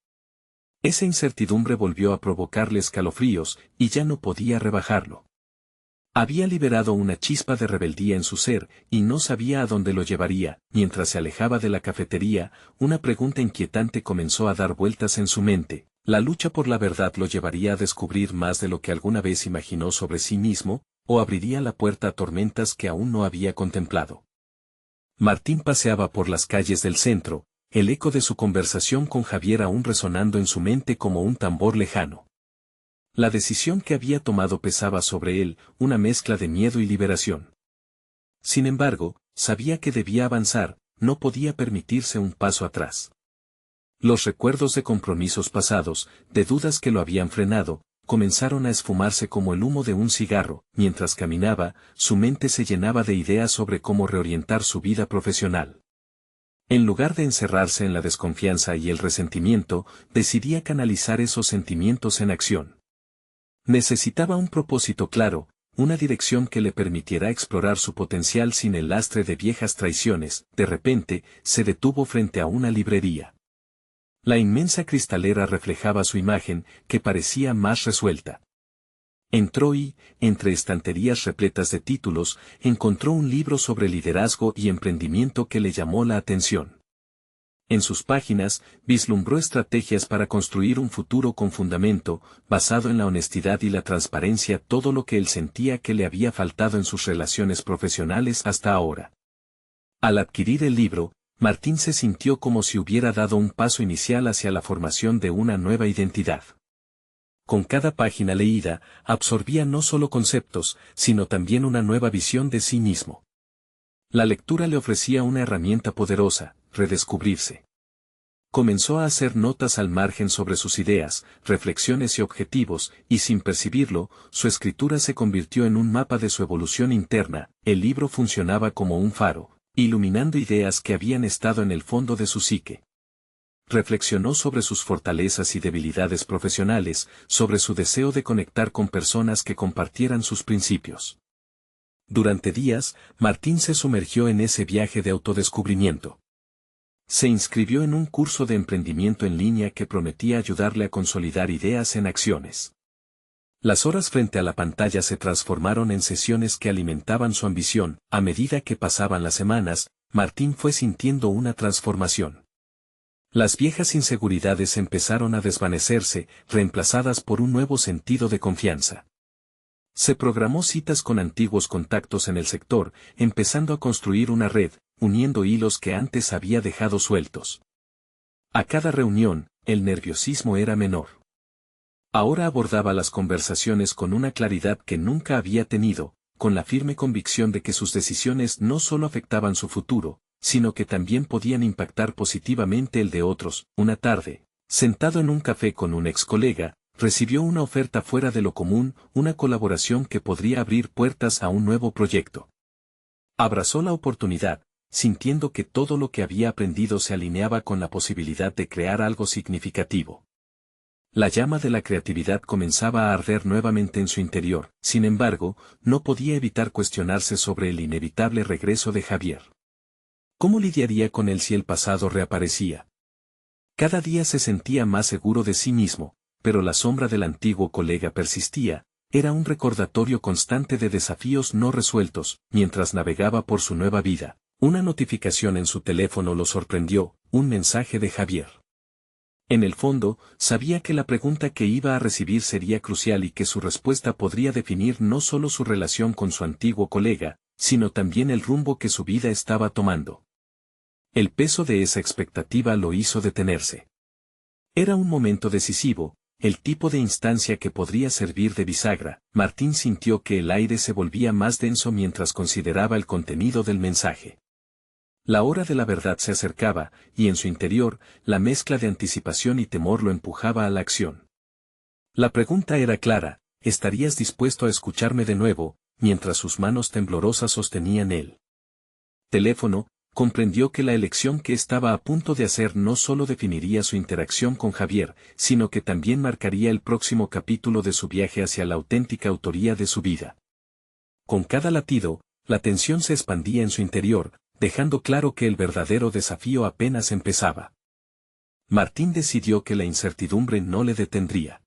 Speaker 1: Esa incertidumbre volvió a provocarle escalofríos, y ya no podía rebajarlo. Había liberado una chispa de rebeldía en su ser, y no sabía a dónde lo llevaría. Mientras se alejaba de la cafetería, una pregunta inquietante comenzó a dar vueltas en su mente. ¿La lucha por la verdad lo llevaría a descubrir más de lo que alguna vez imaginó sobre sí mismo, o abriría la puerta a tormentas que aún no había contemplado? Martín paseaba por las calles del centro, el eco de su conversación con Javier aún resonando en su mente como un tambor lejano. La decisión que había tomado pesaba sobre él, una mezcla de miedo y liberación. Sin embargo, sabía que debía avanzar, no podía permitirse un paso atrás. Los recuerdos de compromisos pasados, de dudas que lo habían frenado, comenzaron a esfumarse como el humo de un cigarro. Mientras caminaba, su mente se llenaba de ideas sobre cómo reorientar su vida profesional. En lugar de encerrarse en la desconfianza y el resentimiento, decidía canalizar esos sentimientos en acción. Necesitaba un propósito claro, una dirección que le permitiera explorar su potencial sin el lastre de viejas traiciones. De repente, se detuvo frente a una librería. La inmensa cristalera reflejaba su imagen, que parecía más resuelta. Entró y, entre estanterías repletas de títulos, encontró un libro sobre liderazgo y emprendimiento que le llamó la atención. En sus páginas, vislumbró estrategias para construir un futuro con fundamento, basado en la honestidad y la transparencia, todo lo que él sentía que le había faltado en sus relaciones profesionales hasta ahora. Al adquirir el libro, Martín se sintió como si hubiera dado un paso inicial hacia la formación de una nueva identidad. Con cada página leída, absorbía no solo conceptos, sino también una nueva visión de sí mismo. La lectura le ofrecía una herramienta poderosa: redescubrirse. Comenzó a hacer notas al margen sobre sus ideas, reflexiones y objetivos, y sin percibirlo, su escritura se convirtió en un mapa de su evolución interna. El libro funcionaba como un faro, iluminando ideas que habían estado en el fondo de su psique. reflexionó sobre sus fortalezas y debilidades profesionales, sobre su deseo de conectar con personas que compartieran sus principios. Durante días, Martín se sumergió en ese viaje de autodescubrimiento. Se inscribió en un curso de emprendimiento en línea que prometía ayudarle a consolidar ideas en acciones. Las horas frente a la pantalla se transformaron en sesiones que alimentaban su ambición. A medida que pasaban las semanas, Martín fue sintiendo una transformación. Las viejas inseguridades empezaron a desvanecerse, reemplazadas por un nuevo sentido de confianza. Se programó citas con antiguos contactos en el sector, empezando a construir una red, uniendo hilos que antes había dejado sueltos. A cada reunión, el nerviosismo era menor. Ahora abordaba las conversaciones con una claridad que nunca había tenido, con la firme convicción de que sus decisiones no solo afectaban su futuro, sino que también podían impactar positivamente el de otros. Una tarde, sentado en un café con un ex colega, recibió una oferta fuera de lo común, una colaboración que podría abrir puertas a un nuevo proyecto. Abrazó la oportunidad, sintiendo que todo lo que había aprendido se alineaba con la posibilidad de crear algo significativo. La llama de la creatividad comenzaba a arder nuevamente en su interior, sin embargo, no podía evitar cuestionarse sobre el inevitable regreso de Javier. ¿Cómo lidiaría con él si el pasado reaparecía? Cada día se sentía más seguro de sí mismo, pero la sombra del antiguo colega persistía, era un recordatorio constante de desafíos no resueltos. Mientras navegaba por su nueva vida, una notificación en su teléfono lo sorprendió, un mensaje de Javier. En el fondo, sabía que la pregunta que iba a recibir sería crucial y que su respuesta podría definir no solo su relación con su antiguo colega, sino también el rumbo que su vida estaba tomando. El peso de esa expectativa lo hizo detenerse. Era un momento decisivo, el tipo de instancia que podría servir de bisagra. Martín sintió que el aire se volvía más denso mientras consideraba el contenido del mensaje. La hora de la verdad se acercaba, y en su interior, la mezcla de anticipación y temor lo empujaba a la acción. La pregunta era clara: ¿estarías dispuesto a escucharme de nuevo? Mientras sus manos temblorosas sostenían el teléfono, comprendió que la elección que estaba a punto de hacer no solo definiría su interacción con Javier, sino que también marcaría el próximo capítulo de su viaje hacia la auténtica autoría de su vida. Con cada latido, la tensión se expandía en su interior, dejando claro que el verdadero desafío apenas empezaba. Martín decidió que la incertidumbre no le detendría.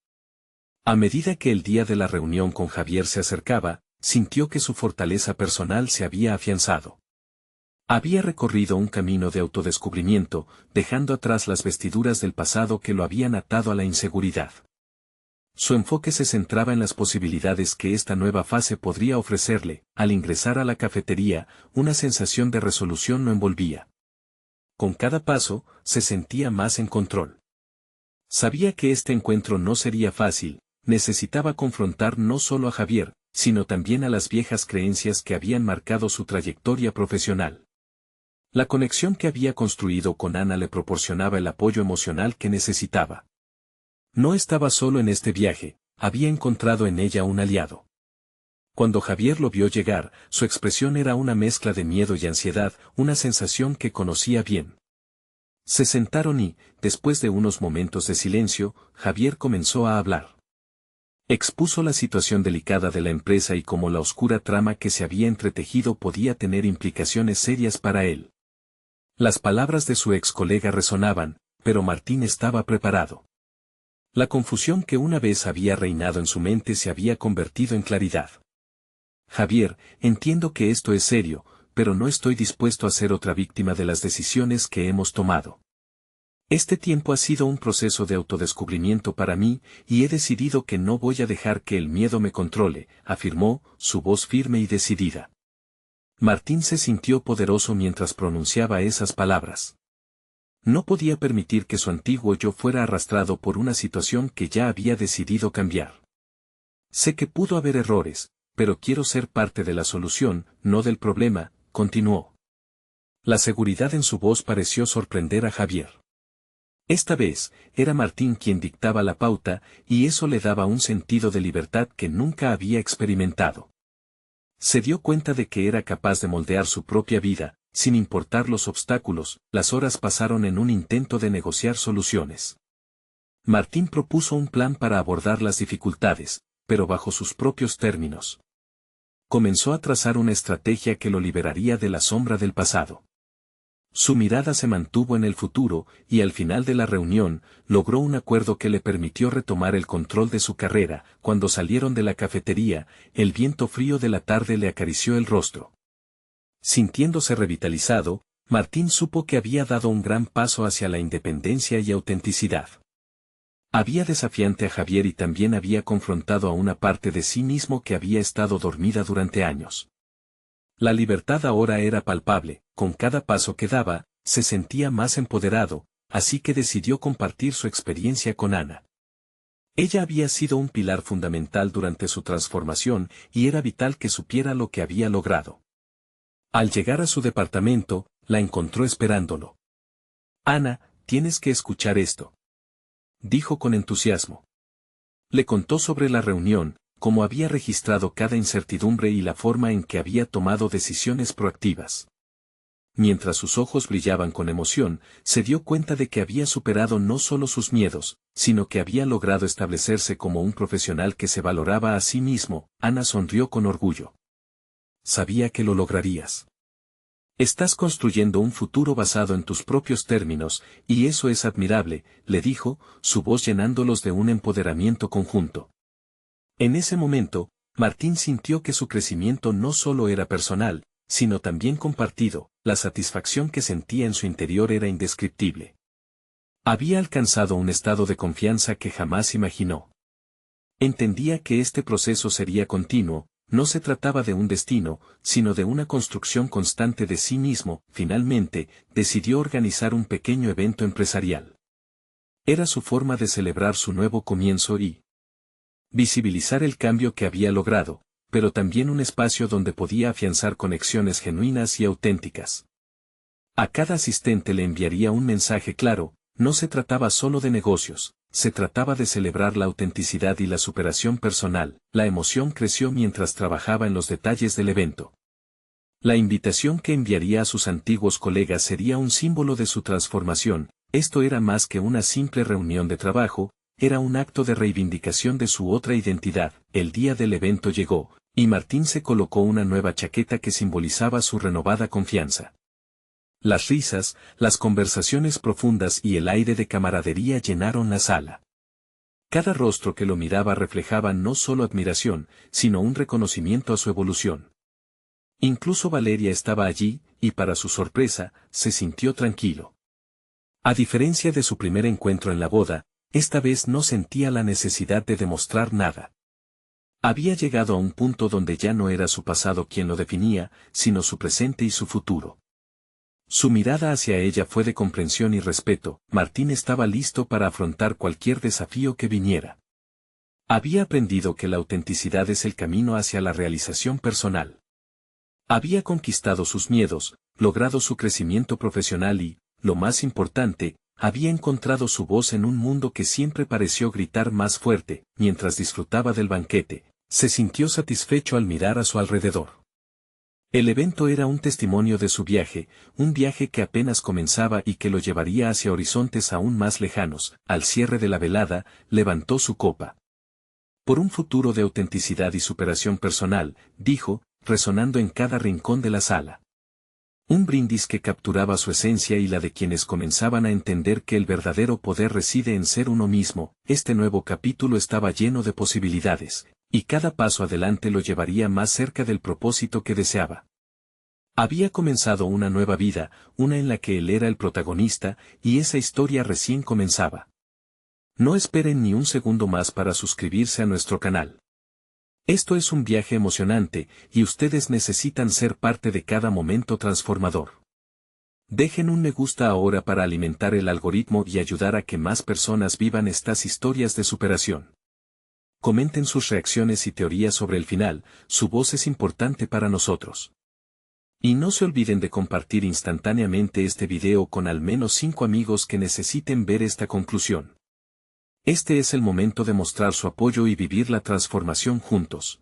Speaker 1: A medida que el día de la reunión con Javier se acercaba, sintió que su fortaleza personal se había afianzado. Había recorrido un camino de autodescubrimiento, dejando atrás las vestiduras del pasado que lo habían atado a la inseguridad. Su enfoque se centraba en las posibilidades que esta nueva fase podría ofrecerle. Al ingresar a la cafetería, una sensación de resolución lo envolvía. Con cada paso, se sentía más en control. Sabía que este encuentro no sería fácil, necesitaba confrontar no solo a Javier, sino también a las viejas creencias que habían marcado su trayectoria profesional. La conexión que había construido con Ana le proporcionaba el apoyo emocional que necesitaba. No estaba solo en este viaje, había encontrado en ella un aliado. Cuando Javier lo vio llegar, su expresión era una mezcla de miedo y ansiedad, una sensación que conocía bien. Se sentaron y, después de unos momentos de silencio, Javier comenzó a hablar. Expuso la situación delicada de la empresa y cómo la oscura trama que se había entretejido podía tener implicaciones serias para él. Las palabras de su ex colega resonaban, pero Martín estaba preparado. La confusión que una vez había reinado en su mente se había convertido en claridad. Javier, entiendo que esto es serio, pero no estoy dispuesto a ser otra víctima de las decisiones que hemos tomado. Este tiempo ha sido un proceso de autodescubrimiento para mí, y he decidido que no voy a dejar que el miedo me controle, afirmó, su voz firme y decidida. Martín se sintió poderoso mientras pronunciaba esas palabras. No podía permitir que su antiguo yo fuera arrastrado por una situación que ya había decidido cambiar. Sé que pudo haber errores, pero quiero ser parte de la solución, no del problema, continuó. La seguridad en su voz pareció sorprender a Javier. Esta vez, era Martín quien dictaba la pauta, y eso le daba un sentido de libertad que nunca había experimentado. Se dio cuenta de que era capaz de moldear su propia vida, sin importar los obstáculos, las horas pasaron en un intento de negociar soluciones. Martín propuso un plan para abordar las dificultades, pero bajo sus propios términos. Comenzó a trazar una estrategia que lo liberaría de la sombra del pasado. Su mirada se mantuvo en el futuro, y al final de la reunión, logró un acuerdo que le permitió retomar el control de su carrera. Cuando salieron de la cafetería, el viento frío de la tarde le acarició el rostro. Sintiéndose revitalizado, Martín supo que había dado un gran paso hacia la independencia y autenticidad. Había desafiante a Javier y también había confrontado a una parte de sí mismo que había estado dormida durante años. La libertad ahora era palpable, con cada paso que daba, se sentía más empoderado, así que decidió compartir su experiencia con Ana. Ella había sido un pilar fundamental durante su transformación y era vital que supiera lo que había logrado. Al llegar a su departamento, la encontró esperándolo. «Ana, tienes que escuchar esto», dijo con entusiasmo. Le contó sobre la reunión, cómo había registrado cada incertidumbre y la forma en que había tomado decisiones proactivas. Mientras sus ojos brillaban con emoción, se dio cuenta de que había superado no solo sus miedos, sino que había logrado establecerse como un profesional que se valoraba a sí mismo. Ana sonrió con orgullo. «Sabía que lo lograrías. Estás construyendo un futuro basado en tus propios términos, y eso es admirable», le dijo, su voz llenándolos de un empoderamiento conjunto. En ese momento, Martín sintió que su crecimiento no solo era personal, sino también compartido. La satisfacción que sentía en su interior era indescriptible. Había alcanzado un estado de confianza que jamás imaginó. Entendía que este proceso sería continuo, no se trataba de un destino, sino de una construcción constante de sí mismo. Finalmente, decidió organizar un pequeño evento empresarial. Era su forma de celebrar su nuevo comienzo y visibilizar el cambio que había logrado, pero también un espacio donde podía afianzar conexiones genuinas y auténticas. A cada asistente le enviaría un mensaje claro: no se trataba solo de negocios, se trataba de celebrar la autenticidad y la superación personal. La emoción creció mientras trabajaba en los detalles del evento. La invitación que enviaría a sus antiguos colegas sería un símbolo de su transformación. Esto era más que una simple reunión de trabajo, era un acto de reivindicación de su otra identidad. El día del evento llegó, y Martín se colocó una nueva chaqueta que simbolizaba su renovada confianza. Las risas, las conversaciones profundas y el aire de camaradería llenaron la sala. Cada rostro que lo miraba reflejaba no solo admiración, sino un reconocimiento a su evolución. Incluso Valeria estaba allí, y para su sorpresa, se sintió tranquilo. A diferencia de su primer encuentro en la boda, esta vez no sentía la necesidad de demostrar nada. Había llegado a un punto donde ya no era su pasado quien lo definía, sino su presente y su futuro. Su mirada hacia ella fue de comprensión y respeto. Martín estaba listo para afrontar cualquier desafío que viniera. Había aprendido que la autenticidad es el camino hacia la realización personal. Había conquistado sus miedos, logrado su crecimiento profesional y, lo más importante, había encontrado su voz en un mundo que siempre pareció gritar más fuerte. Mientras disfrutaba del banquete, se sintió satisfecho al mirar a su alrededor. El evento era un testimonio de su viaje, un viaje que apenas comenzaba y que lo llevaría hacia horizontes aún más lejanos. Al cierre de la velada, levantó su copa. «Por un futuro de autenticidad y superación personal», dijo, resonando en cada rincón de la sala. Un brindis que capturaba su esencia y la de quienes comenzaban a entender que el verdadero poder reside en ser uno mismo. Este nuevo capítulo estaba lleno de posibilidades, y cada paso adelante lo llevaría más cerca del propósito que deseaba. Había comenzado una nueva vida, una en la que él era el protagonista, y esa historia recién comenzaba. No esperen ni un segundo más para suscribirse a nuestro canal. Esto es un viaje emocionante, y ustedes necesitan ser parte de cada momento transformador. Dejen un me gusta ahora para alimentar el algoritmo y ayudar a que más personas vivan estas historias de superación. Comenten sus reacciones y teorías sobre el final, su voz es importante para nosotros. Y no se olviden de compartir instantáneamente este video con al menos 5 amigos que necesiten ver esta conclusión. Este es el momento de mostrar su apoyo y vivir la transformación juntos.